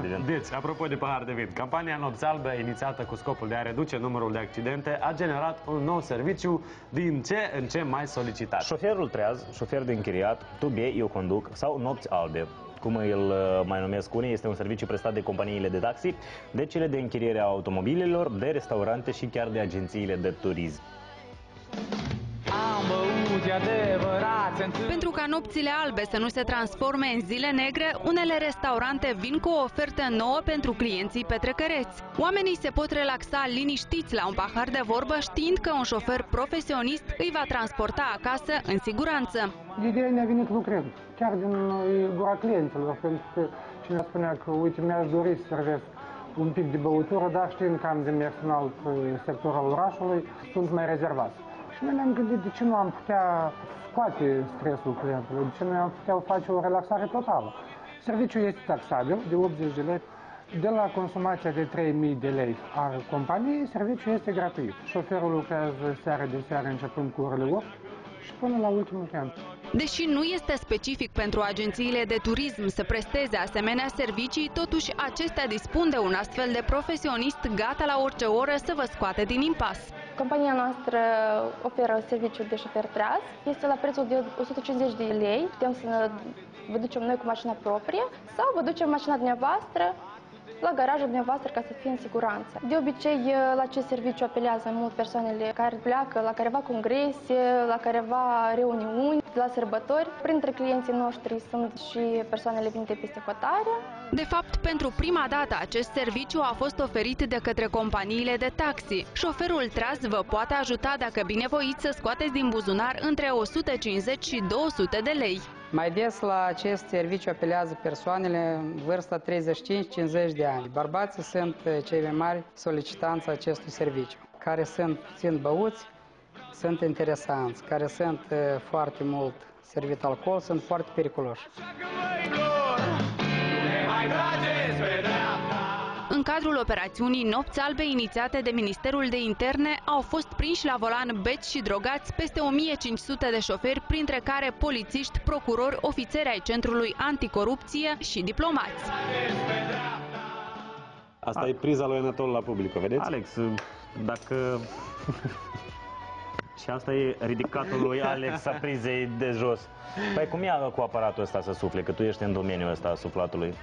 de vin. Deci, apropo de pahar de vin, campania Nopți Albe, inițiată cu scopul de a reduce numărul de accidente, a generat un nou serviciu din ce în ce mai solicitat. Șoferul treaz, șofer de închiriat, tu bei, eu conduc, sau Nopți Albe, cum îl mai numesc unii, este un serviciu prestat de companiile de taxi, de cele de închiriere a automobilelor, de restaurante și chiar de agențiile de turism. Pentru ca nopțile albe să nu se transforme în zile negre, unele restaurante vin cu o ofertă nouă pentru clienții petrecăreți. Oamenii se pot relaxa liniștiți la un pahar de vorbă, știind că un șofer profesionist îi va transporta acasă în siguranță. Ideea ne-a venit lucrând, chiar din gura clienților, pentru că cineva spunea că, uite, mi-aș dori să servesc un pic de băutură, dar știind că am de mers în alt sector al orașului, sunt mai rezervați. Și noi ne-am gândit de ce nu am putea scoate stresul clientului, de ce nu am putea face o relaxare totală. Serviciul este taxabil de 80 de lei. De la consumația de 3.000 de lei a companiei, serviciul este gratuit. Șoferul lucrează seară de seară începând cu orele 8 și până la ultimul client. Deși nu este specific pentru agențiile de turism să presteze asemenea servicii, totuși acestea dispun de un astfel de profesionist gata la orice oră să vă scoate din impas. Compania noastră oferă serviciul de șofer treaz. Este la prețul de 150 de lei. Putem să vă ducem noi cu mașina proprie sau vă ducem mașina dumneavoastră la garajul dumneavoastră ca să fie în siguranță. De obicei, la acest serviciu apelează mult persoanele care pleacă la careva congrese, la careva reuniuni, la sărbători. Printre clienții noștri sunt și persoanele venite peste hotare. De fapt, pentru prima dată acest serviciu a fost oferit de către companiile de taxi. Șoferul treaz vă poate ajuta dacă binevoiți să scoateți din buzunar între 150 și 200 de lei. Mai des la acest serviciu apelează persoanele în vârsta 35-50 de ani. Bărbații sunt cei mai mari solicitanți acestui serviciu, care sunt puțin băuți, sunt interesanți, care sunt foarte mult servit alcool, sunt foarte periculoși. În cadrul operațiunii Nopți Albe inițiate de Ministerul de Interne, au fost prinși la volan beți și drogați peste 1500 de șoferi, printre care polițiști, procurori, ofițeri ai Centrului Anticorupție și diplomați. Asta e priza lui Anatol la public, vedeți? Alex, dacă... Și asta e ridicatul lui Alex a prizei de jos. Păi cum e cu aparatul ăsta să sufle, că tu ești în domeniul ăsta a suflatului?